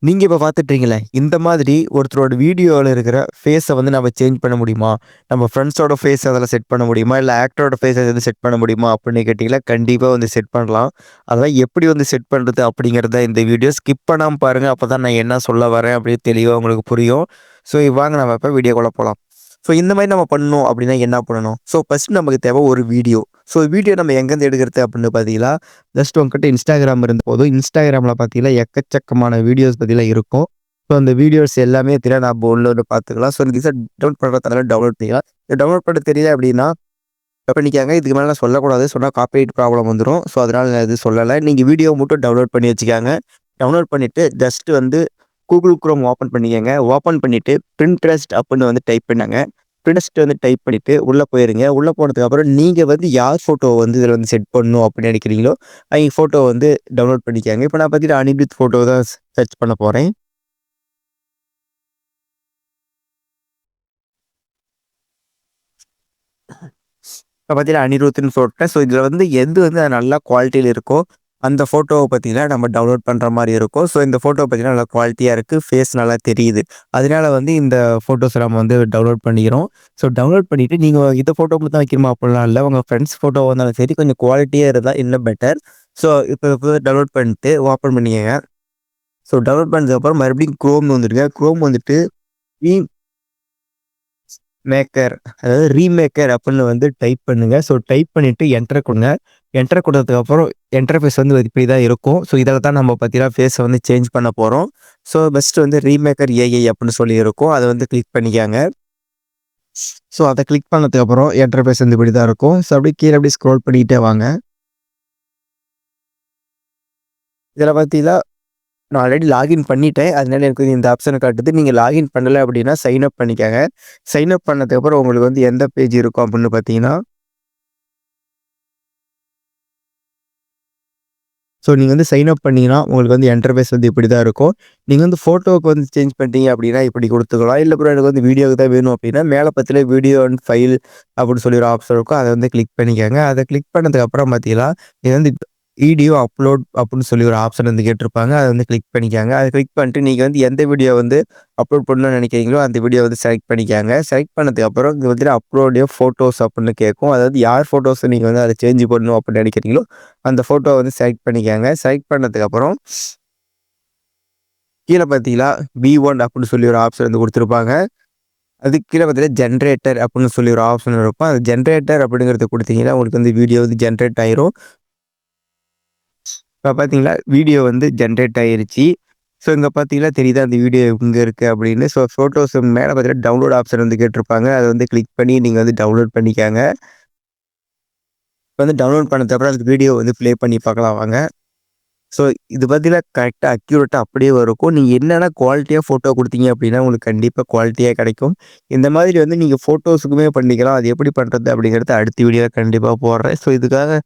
நீங்க இப்ப பார்த்துட்டீங்களே, இந்த மாதிரி ஒருத்தரோட வீடியோல இருக்கிற ஃபேஸ வந்து நம்ம சேஞ்ச் பண்ண முடியுமா? நம்ம ஃப்ரெண்ட்ஸோட ஃபேஸ் அதில செட் பண்ண முடியுமா? இல்ல ஆக்டரோட ஃபேஸ எதுவும் செட் பண்ண முடியுமா? அப்படின்னு கேட்டீங்கன்னா, கண்டிப்பா வந்து செட் பண்ணலாம். அதெல்லாம் எப்படி வந்து செட் பண்றது அப்படிங்கிறத இந்த வீடியோ ஸ்கிப் பண்ணாம பாருங்க. அப்பதான் நான் என்ன சொல்ல வரேன் அப்படின்னு தெளிவா உங்களுக்கு புரியும். ஸோ வாங்க நம்ம இப்ப வீடியோக்குள்ள போலாம். ஸோ இந்த மாரி நம்ம பண்ணணும் அப்படின்னா என்ன பண்ணணும்? ஸோ ஃபர்ஸ்ட் நமக்கு தேவை ஒரு வீடியோ. ஸோ வீடியோ நம்ம எங்கேருந்து எடுக்கிறது அப்படின்னு பார்த்தீங்கன்னா, ஜஸ்ட் உங்ககிட்ட Instagram இருந்தா போதும். Instagramல பார்த்தீங்கன்னா, எக்கச்சக்கமான வீடியோஸ் பார்த்தீங்கன்னா இருக்கும். ஸோ அந்த வீடியோஸ் எல்லாமே பார்த்தீங்கன்னா, நம்ம உள்ள வந்து பார்த்துக்கலாம். ஸோ ஈஸியா டவுன்லோட் பண்றதுனால டவுன்லோட் பண்ணிக்கலாம். டவுன்லோட் பண்ண தெரியல அப்படின்னா, பண்ணிக்கங்க. இதுக்கு மேல நான் சொல்லக்கூடாது. சொன்னா காப்பிரைட் ப்ராப்ளம் வந்துரும். ஸோ அதனால நான் எதுவும் சொல்லல. நீங்க வீடியோ மட்டும் டவுன்லோட் பண்ணி வச்சுக்கங்க. டவுன்லோட் பண்ணிட்டு ஜஸ்ட் வந்து Google Chrome ஓப்பன் பண்ணிக்கங்க. ஓப்பன் பண்ணிட்டு Pinterest அப்படின்னு வந்து டைப் பண்ணுங்க. Pinterest வந்து டைப் பண்ணிட்டு உள்ள போயிருங்க. உள்ள போனதுக்கு அப்புறம் நீங்க வந்து யார் ஃபோட்டோ வந்து இதில வந்து செட் பண்ணணும் அப்படின்னு நினைக்கிறீங்களோ, அவைங்க ஃபோட்டோ வந்து டவுன்லோட் பண்ணிக்கங்க. இப்ப நான் பார்த்தீங்கன்னா அனிருத் ஃபோட்டோ தான் சர்ச் பண்ண போறேன். இப்ப பார்த்தீங்கன்னா அனிருத்துன்னு போட்டேன். ஸோ இதில வந்து எது வந்து நல்லா குவாலிட்டில இருக்கோ, அந்த ஃபோட்டோவ பார்த்தீங்கன்னா நம்ம டவுன்லோட் பண்ற மாரி இருக்கும். ஸோ இந்த ஃபோட்டோ பார்த்தீங்கன்னா நல்லா குவாலிட்டியா இருக்கு. ஃபேஸ் நல்லா தெரியுது. அதனால வந்து இந்த ஃபோட்டோஸ நம்ம வந்து டவுன்லோட் பண்ணிக்கிறோம். ஸோ டவுன்லோட் பண்ணிட்டு நீங்க இந்த ஃபோட்டோ மட்டும் தான் வைக்கணுமா அப்படிலாம் இல்ல. உங்க ஃப்ரெண்ட்ஸ் ஃபோட்டோவா இருந்தாலும் சரி, கொஞ்சம் குவாலிட்டியா இருந்தா இன்னும் பெட்டர். ஸோ இப்ப டவுன்லோட் பண்ணிட்டு ஓப்பன் பண்ணிக்கங்க. ஸோ டவுன்லோட் பண்ணதுக்கப்புறம் மறுபடியும் குரோம் வந்துருங்க. குரோம் வந்துட்டு மேக்கர் அதாவது ரீமேக்கர் அப்படின்னு வந்து டைப் பண்ணுங்க. ஸோ டைப் பண்ணிட்டு என்டர் குடுங்க. என்டர் குடுத்ததுக்கப்புறம் இன்டர்ஃபேஸ் வந்து இப்படி தான் இருக்கும். ஸோ இதில தான் நம்ம பார்த்தீங்கன்னா ஃபேஸ வந்து சேஞ்ச் பண்ண போறோம். ஸோ பெஸ்ட் வந்து ரீமேக்கர் ஏஐ அப்படின்னு சொல்லி இருக்கும். அத வந்து கிளிக் பண்ணிக்கங்க. ஸோ அத கிளிக் பண்ணதுக்கப்புறம் இன்டர்ஃபேஸ் வந்து இப்படி தான் இருக்கும். ஸோ அப்படியே கீழ அப்படியே ஸ்க்ரோல் பண்ணிக்கிட்டே வாங்க. இதில பார்த்தீங்கன்னா நான் ஆல்ரெடி லாகின் பண்ணிட்டேன். அதனால எனக்கு இந்த ஆப்ஷன காட்டுது. நீங்க லாகின் பண்ணல அப்படின்னா சைன் அப் பண்ணிக்கங்க. சைன் அப் பண்ணதுக்கப்புறம் உங்களுக்கு வந்து எந்த பேஜ் இருக்கும் அப்படின்னு பார்த்தீங்கன்னா, ஸோ நீங்க வந்து சைன் அப் பண்ணீங்கன்னா, உங்களுக்கு வந்து இன்டர்ஃபேஸ் வந்து இப்படி தான் இருக்கும். நீங்க வந்து ஃபோட்டோவுக்கு வந்து சேஞ்ச் பண்ணிட்டீங்க அப்படின்னா இப்படி குடுத்துக்கலாம். இல்ல ப்ரோ எனக்கு வந்து வீடியோக்கு தான் வேணும் அப்படின்னா, மேல பக்கத்தில வீடியோ அண்ட் ஃபைல் அப்படின்னு சொல்லி ஒரு ஆப்ஷன் இருக்கும். அத வந்து கிளிக் பண்ணிக்கங்க. அத கிளிக் பண்ணதுக்கு அப்புறம் பார்த்தீங்கன்னா, இது வந்து வீடியோ அப்லோட் அப்படின்னு சொல்லி ஒரு ஆப்ஷன் வந்து கேட்டிருப்பாங்க. அத வந்து கிளிக் பண்ணிக்கங்க. அத கிளிக் பண்ணிட்டு நீங்க வந்து எந்த வீடியோ வந்து அப்லோட் பண்ணணும்னு நினைக்கிறீங்களோ, அந்த வீடியோ வந்து செலக்ட் பண்ணிக்கங்க. செலக்ட் பண்ணதுக்கு அப்புறம் இங்க வந்துட்டு அப்லோட் யுவர் ஃபோட்டோஸ் அப்படின்னு கேட்கும். அதாவது யார் ஃபோட்டோஸ நீங்க வந்து அத சேஞ்ச் பண்ணணும் அப்படின்னு நினைக்கிறீங்களோ, அந்த ஃபோட்டோவ வந்து செலக்ட் பண்ணிக்கங்க. செலக்ட் பண்ணதுக்கு அப்புறம் கீழ பார்த்தீங்களா, V1 அப்படின்னு சொல்லி ஒரு ஆப்ஷன் வந்து குடுத்திருப்பாங்க. அதுக்கு கீழ பார்த்தீங்கன்னா, ஜெனரேட்டர் அப்படின்னு சொல்லி ஒரு ஆப்ஷன் இருக்கும். அது ஜெனரேட்டர் அப்படிங்கிறத குடுத்தீங்கன்னா, உங்களுக்கு வந்து வீடியோ வந்து ஜெனரேட் ஆயிரும். இப்ப பார்த்தீங்களா, வீடியோ வந்து ஜெனரேட் ஆயிருச்சு. ஸோ இங்க பார்த்தீங்கன்னா தெரியுதா, அந்த வீடியோ இங்க இருக்கு அப்படின்னு. ஸோ ஃபோட்டோஸ் மேல பார்த்தீங்கன்னா டவுன்லோட் ஆப்ஷன் வந்து கேட்டிருப்பாங்க. அத வந்து கிளிக் பண்ணி நீங்க வந்து டவுன்லோட் பண்ணிக்கங்க. இப்ப வந்து டவுன்லோட் பண்ணதுக்கு அப்புறம் அந்த வீடியோ வந்து ப்ளே பண்ணி பார்க்கலாம் வாங்க. ஸோ இது பார்த்தீங்கன்னா கரெக்ட்டா அக்யூரேட்டா அப்படியே இருக்கும். நீங்க என்னென்ன குவாலிட்டியா ஃபோட்டோ குடுத்தீங்க அப்படின்னா, உங்களுக்கு கண்டிப்பா குவாலிட்டியா கிடைக்கும். இந்த மாதிரி வந்து நீங்க ஃபோட்டோஸுக்குமே பண்ணிக்கலாம். அது எப்படி பண்றது அப்படிங்கிறத அடுத்த வீடியோல கண்டிப்பா போடுறேன். ஸோ இதுக்காக